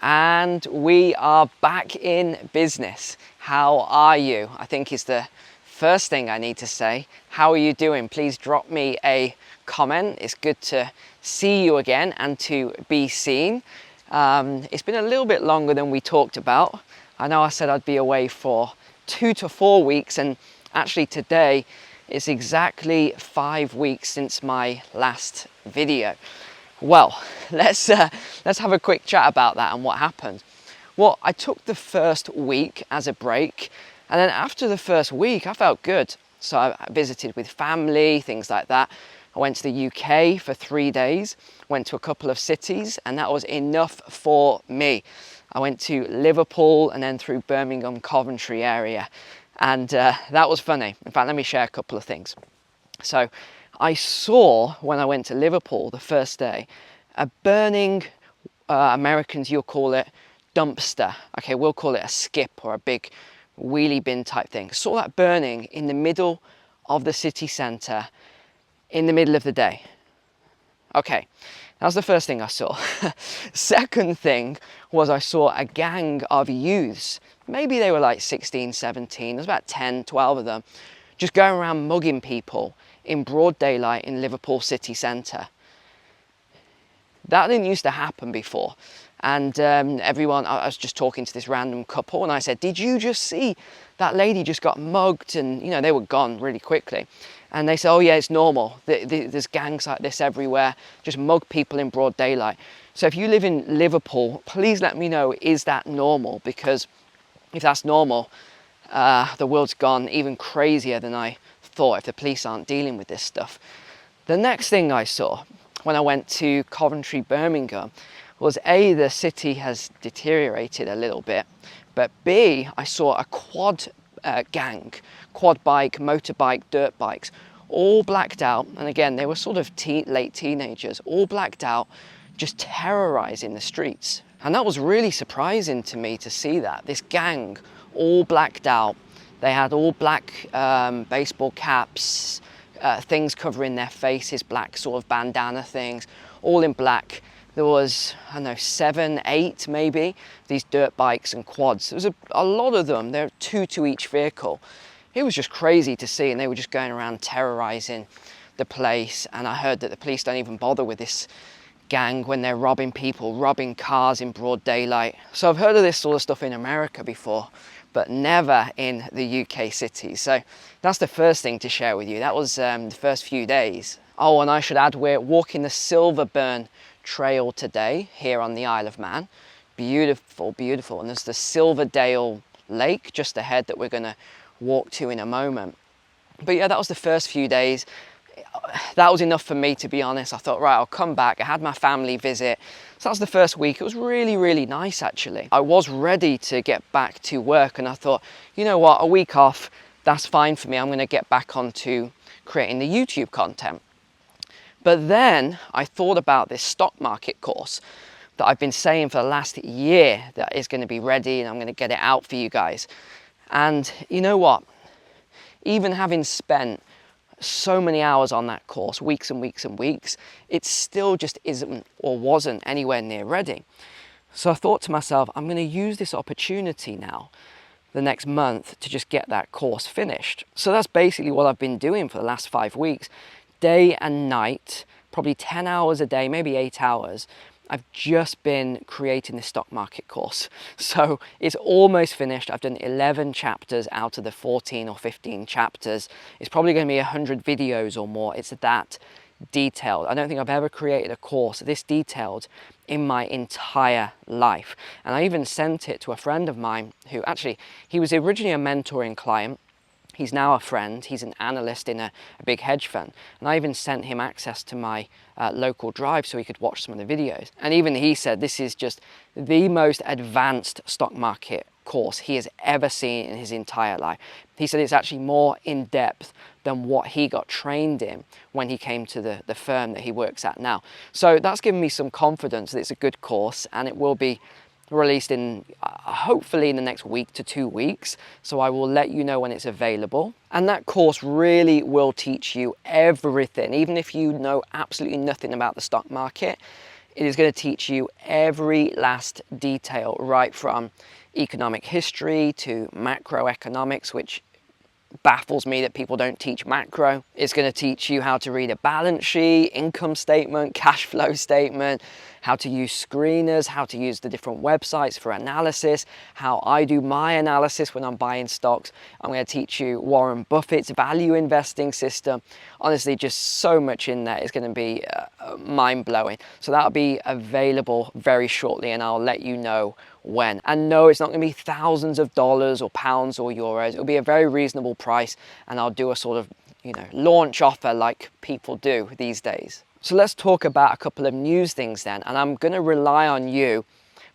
And we are back in business. How are you? I think is the first thing I need to say. How are you doing? Please drop me a comment. It's good to see you again and to be seen. It's been a little bit longer than we talked about. I know I said I'd be away for 2 to 4 weeks, and actually today is exactly 5 weeks since my last video. Well, let's have a quick chat about that and what happened. Well, I took the first week as a break, and then after the first week I felt good. So I visited with family, things like that. I went to the UK for 3 days, went to a couple of cities, and that was enough for me. I went to Liverpool and then through Birmingham, Coventry area, and that was funny. In fact, let me share a couple of things. So I saw, when I went to Liverpool the first day, a burning, Americans you'll call it dumpster. Okay, we'll call it a skip or a big wheelie bin type thing. Saw that burning in the middle of the city centre in the middle of the day. Okay, that was the first thing I saw. Second thing was I saw a gang of youths. Maybe they were like 16, 17. There's about 10, 12 of them, just going around mugging people in broad daylight in Liverpool city centre. That didn't used to happen before. And everyone, I was just talking to this random couple and I said, did you just see that lady just got mugged? And you know, they were gone really quickly. And they said, oh yeah, it's normal. There's gangs like this everywhere, just mug people in broad daylight. So if you live in Liverpool, please let me know, is that normal? Because if that's normal, the world's gone even crazier than I thought if the police aren't dealing with this stuff. The next thing I saw when I went to Coventry, Birmingham, was A, the city has deteriorated a little bit, but B, I saw a quad gang, quad bike, motorbike, dirt bikes, all blacked out. And again, they were sort of late teenagers, all blacked out, just terrorizing the streets. And that was really surprising to me to see that. This gang, all blacked out. They had all black baseball caps, things covering their faces, black sort of bandana things, all in black. There was, I don't know, 7, 8 maybe, these dirt bikes and quads. There was a lot of them. There were 2 to each vehicle. It was just crazy to see, and they were just going around terrorizing the place. And I heard that the police don't even bother with this gang when they're robbing people, robbing cars in broad daylight. So I've heard of this sort of stuff in America before, but never in the UK cities. So that's the first thing to share with you. That was the first few days. Oh, and I should add, we're walking the Silverburn Trail today here on the Isle of Man. Beautiful, beautiful. And there's the Silverdale Lake just ahead that we're going to walk to in a moment. But yeah, that was the first few days. That was enough for me, to be honest. I thought, right, I'll come back. I had my family visit. So that was the first week. It was really, really nice, actually. I was ready to get back to work, and I thought, you know what, a week off, that's fine for me. I'm going to get back onto creating the YouTube content. But then I thought about this stock market course that I've been saying for the last year that is going to be ready, and I'm going to get it out for you guys. And you know what? Even having spent so many hours on that course, weeks and weeks and weeks, it still just isn't or wasn't anywhere near ready. So I thought to myself, I'm going to use this opportunity now, the next month, to just get that course finished. So that's basically what I've been doing for the last 5 weeks. Day and night, probably 10 hours a day, maybe 8 hours. I've just been creating the stock market course. So it's almost finished. I've done 11 chapters out of the 14 or 15 chapters. It's probably going to be 100 videos or more. It's that detailed. I don't think I've ever created a course this detailed in my entire life. And I even sent it to a friend of mine who actually, he was originally a mentoring client. He's now a friend. He's an analyst in a big hedge fund. And I even sent him access to my local drive so he could watch some of the videos. And even he said this is just the most advanced stock market course he has ever seen in his entire life. He said it's actually more in depth than what he got trained in when he came to the firm that he works at now. So that's given me some confidence that it's a good course, and it will be released in hopefully in the next week to 2 weeks. So I will let you know when it's available. And that course really will teach you everything. Even if you know absolutely nothing about the stock market, It is going to teach you every last detail, right from economic history to macroeconomics, which baffles me that people don't teach macro. It's going to teach you how to read a balance sheet, income statement, cash flow statement, how to use screeners, how to use the different websites for analysis, how I do my analysis when I'm buying stocks. I'm going to teach you Warren Buffett's value investing system. Honestly, just so much in there. It's going to be mind-blowing. So that'll be available very shortly, and I'll let you know when. And no, it's not going to be thousands of dollars or pounds or euros. It'll be a very reasonable price, and I'll do a sort of, launch offer like people do these days. So let's talk about a couple of news things then, and I'm going to rely on you.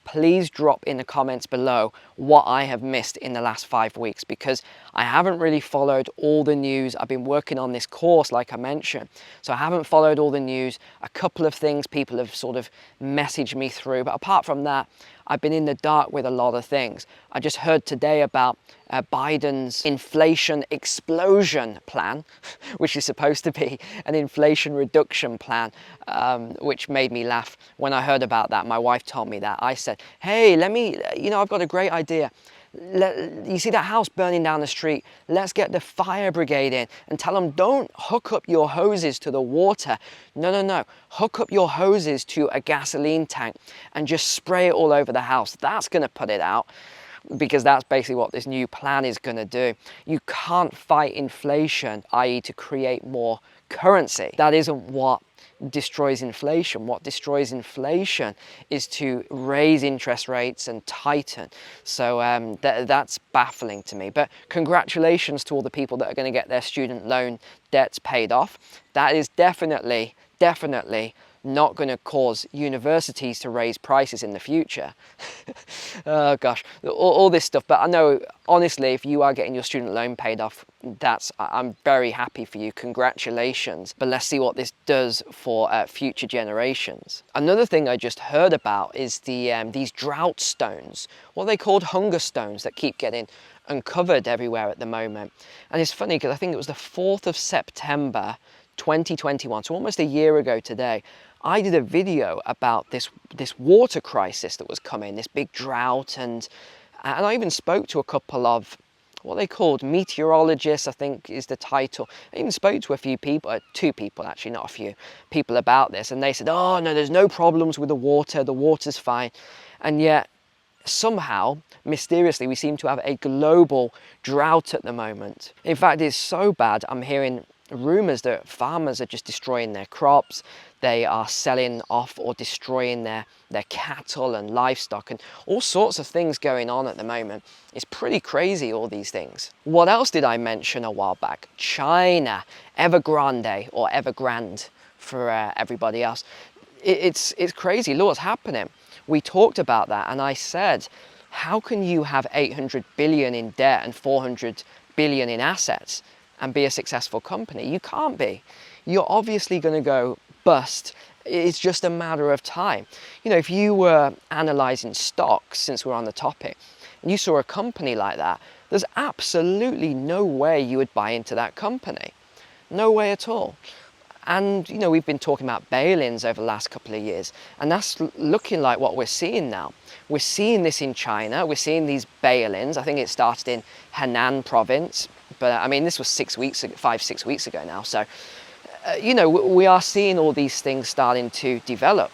Please drop in the comments below what I have missed in the last 5 weeks, because I haven't really followed all the news. I've been working on this course, like I mentioned, so I haven't followed all the news. A couple of things people have sort of messaged me through, but apart from that, I've been in the dark with a lot of things. I just heard today about Biden's inflation explosion plan, which is supposed to be an inflation reduction plan, which made me laugh. When I heard about that, my wife told me that. I said, hey, I've got a great idea. You see that house burning down the street? Let's get the fire brigade in and tell them, don't hook up your hoses to the water. No. Hook up your hoses to a gasoline tank and just spray it all over the house. That's going to put it out, because that's basically what this new plan is going to do. You can't fight inflation, i.e. to create more currency. That isn't what destroys inflation. What destroys inflation is to raise interest rates and tighten. So that's baffling to me. But congratulations to all the people that are going to get their student loan debts paid off. That is definitely not going to cause universities to raise prices in the future. Oh gosh, all this stuff. But I know, honestly, if you are getting your student loan paid off, I'm very happy for you. Congratulations. But let's see what this does for future generations. Another thing I just heard about is these drought stones, what they called hunger stones, that keep getting uncovered everywhere at the moment. And it's funny because I think it was the 4th of September 2021, so almost a year ago today, I did a video about this water crisis that was coming, this big drought, and I even spoke to a couple of what they called meteorologists, I think is the title. I even spoke to a few people, 2 people actually, not a few people, about this, and they said, oh no, there's no problems with the water's fine. And yet somehow, mysteriously, we seem to have a global drought at the moment. In fact, it's so bad, I'm hearing rumors that farmers are just destroying their crops. They are selling off or destroying their cattle and livestock, and all sorts of things going on at the moment. It's pretty crazy, all these things. What else did I mention a while back? China, Evergrande, or Evergrande for everybody else. It's crazy. Look what's happening. We talked about that, and I said, how can you have 800 billion in debt and 400 billion in assets and be a successful company? You can't be. You're obviously going to go bust. It's just a matter of time. If you were analyzing stocks, since we're on the topic, and you saw a company like that, there's absolutely no way you would buy into that company. No way at all. And we've been talking about bail-ins over the last couple of years, and that's looking like what we're seeing now. We're seeing this in China. We're seeing these bail-ins. I think it started in Henan province, but I mean, this was 6 weeks ago, 5-6 weeks ago now. So we are seeing all these things starting to develop.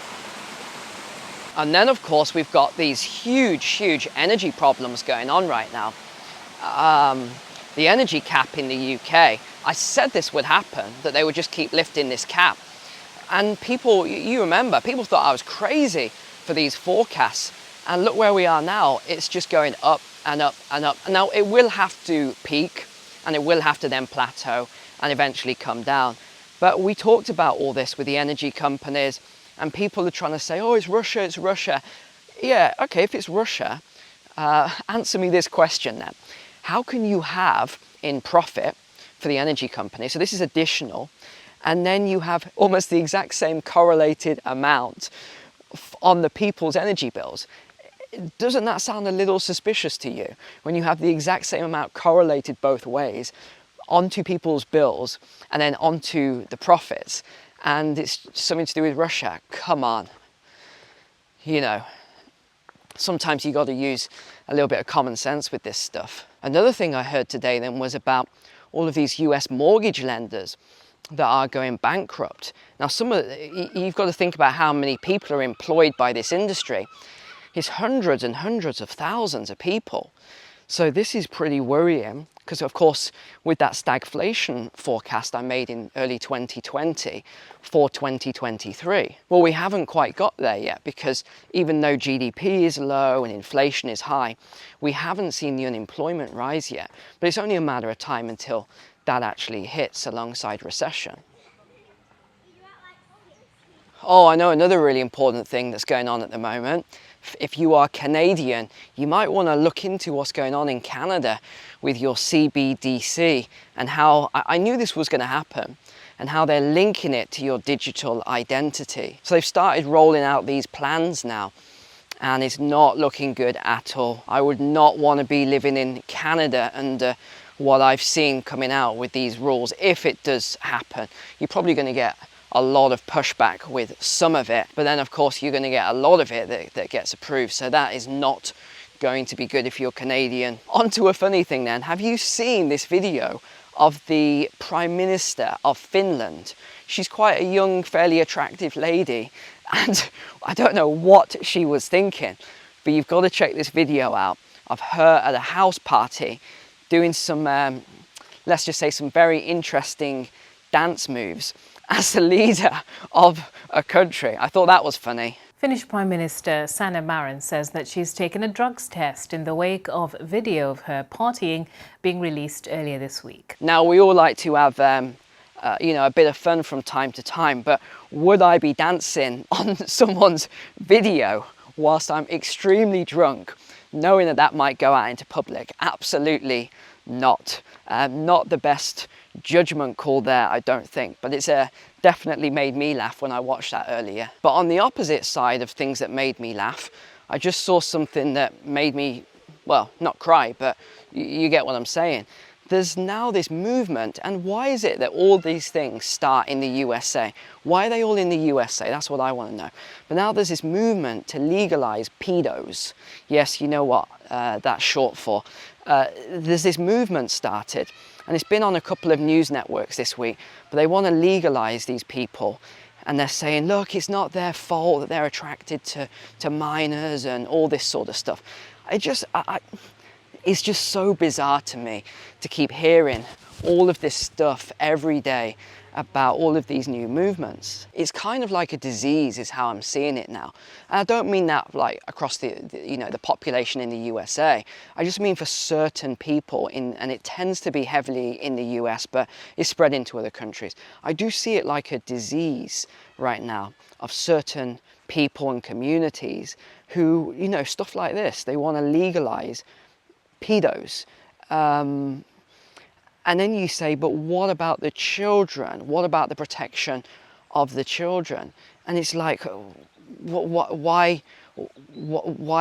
And then of course we've got these huge energy problems going on right now. The energy cap in the UK, I said this would happen, that they would just keep lifting this cap. And people, you remember, people thought I was crazy for these forecasts. And look where we are now. It's just going up and up and up. Now it will have to peak, and it will have to then plateau and eventually come down. But we talked about all this with the energy companies, and people are trying to say, oh, it's Russia, it's Russia. Yeah, okay, if it's Russia, answer me this question then. How can you have in profit for the energy company, so this is additional, and then you have almost the exact same correlated amount on the people's energy bills? Doesn't that sound a little suspicious to you, when you have the exact same amount correlated both ways onto people's bills and then onto the profits, and it's something to do with Russia? Come on. you know, sometimes you got to use a little bit of common sense with this stuff. Another thing I heard today then was about all of these US mortgage lenders that are going bankrupt. Now, you've got to think about how many people are employed by this industry. It's hundreds and hundreds of thousands of people. So this is pretty worrying, because of course with that stagflation forecast I made in early 2020 for 2023, well, we haven't quite got there yet, because even though GDP is low and inflation is high, we haven't seen the unemployment rise yet. But it's only a matter of time until that actually hits alongside recession. Oh, I know another really important thing that's going on at the moment. If you are Canadian, you might want to look into what's going on in Canada with your CBDC, and how I knew this was going to happen, and how they're linking it to your digital identity. So they've started rolling out these plans now, and it's not looking good at all. I would not want to be living in Canada under what I've seen coming out with these rules. If it does happen, you're probably going to get a lot of pushback with some of it, but then of course you're going to get a lot of it that gets approved, so that is not going to be good if you're Canadian. On to a funny thing then. Have you seen this video of the Prime Minister of Finland? She's quite a young, fairly attractive lady, and I don't know what she was thinking, but you've got to check this video out of her at a house party doing some, let's just say, some very interesting dance moves as the leader of a country. I thought that was funny. Finnish Prime Minister Sanna Marin says that she's taken a drugs test in the wake of video of her partying being released earlier this week. Now, we all like to have you know, a bit of fun from time to time, but would I be dancing on someone's video whilst I'm extremely drunk, knowing that that might go out into public? Absolutely not. Not the best judgment call there, I don't think, but it's definitely made me laugh when I watched that earlier. But on the opposite side of things that made me laugh, I just saw something that made me, well, not cry, but you get what I'm saying. There's now this movement, and why is it that all these things start in the USA? Why are they all in the USA? That's what I want to know. But now there's this movement to legalize pedos. Yes, you know what that's short for. There's this movement started, and it's been on a couple of news networks this week, but they want to legalize these people. And they're saying, look, it's not their fault that they're attracted to minors and all this sort of stuff. It's just so bizarre to me to keep hearing all of this stuff every day about all of these new movements. It's kind of like a disease is how I'm seeing it now. And I don't mean that like across the population in the USA. I just mean for certain people, and it tends to be heavily in the US, but it's spread into other countries. I do see it like a disease right now of certain people and communities who, you know, stuff like this, they want to legalize pedos. And then you say, but what about the children? What about the protection of the children? And it's like, why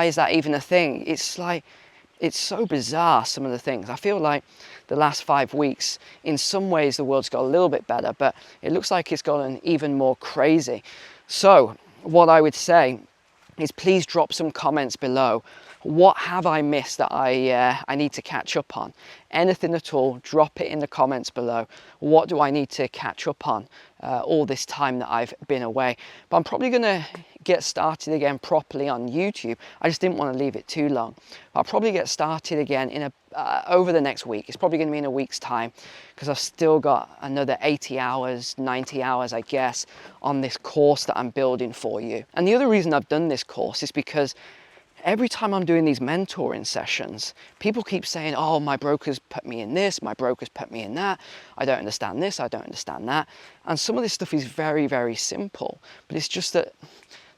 is that even a thing? It's like, it's so bizarre, some of the things. I feel like the last 5 weeks, in some ways the world's got a little bit better, but it looks like it's gotten even more crazy. So what I would say is, please drop some comments below. What have I missed that I need to catch up on? Anything at all, drop it in the comments below. What do I need to catch up on all this time that I've been away? But I'm probably going to get started again properly on YouTube. I just didn't want to leave it too long. I'll probably get started again in over the next week. It's probably going to be in a week's time, because I've still got another 80 hours, 90 hours, I guess, on this course that I'm building for you. And the other reason I've done this course is because every time I'm doing these mentoring sessions, people keep saying, oh, my broker's put me in this, my broker's put me in that, I don't understand this, I don't understand that. And some of this stuff is very, very simple, but it's just that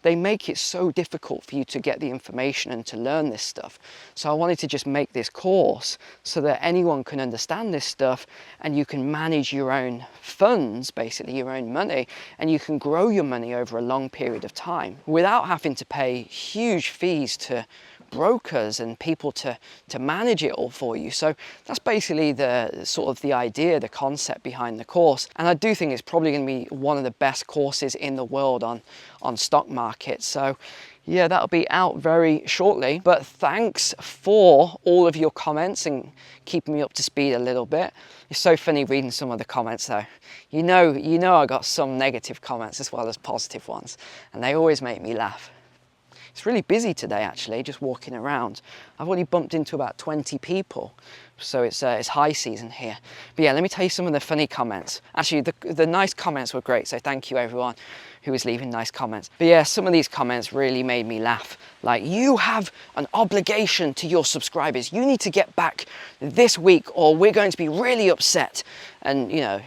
they make it so difficult for you to get the information and to learn this stuff. So I wanted to just make this course so that anyone can understand this stuff, and you can manage your own funds, basically your own money, and you can grow your money over a long period of time without having to pay huge fees to brokers and people to manage it all for you. So that's basically the sort of the idea, the concept behind the course. And I do think it's probably going to be one of the best courses in the world on stock markets. So yeah, that'll be out very shortly. But thanks for all of your comments and keeping me up to speed a little bit. It's so funny reading some of the comments though. You know I got some negative comments as well as positive ones, and they always make me laugh. It's really busy today actually, just walking around. I've already bumped into about 20 people, so it's high season here. But yeah, let me tell you some of the funny comments. Actually, the nice comments were great, so thank you everyone who was leaving nice comments. But yeah, some of these comments really made me laugh. Like, you have an obligation to your subscribers. You need to get back this week or we're going to be really upset. And you know,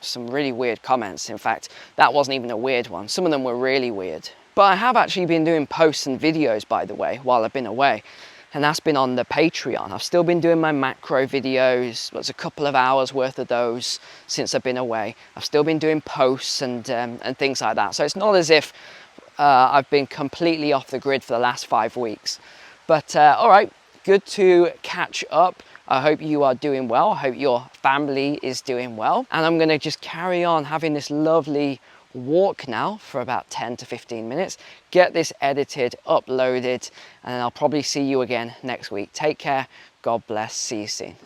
some really weird comments. In fact, that wasn't even a weird one. Some of them were really weird. But I have actually been doing posts and videos, by the way, while I've been away. And that's been on the Patreon. I've still been doing my macro videos. There's a couple of hours worth of those since I've been away. I've still been doing posts and things like that. So it's not as if I've been completely off the grid for the last 5 weeks. But all right, good to catch up. I hope you are doing well. I hope your family is doing well. And I'm gonna just carry on having this lovely walk now for about 10 to 15 minutes, get this edited, uploaded, and I'll probably see you again next week. Take care, God bless, see you soon.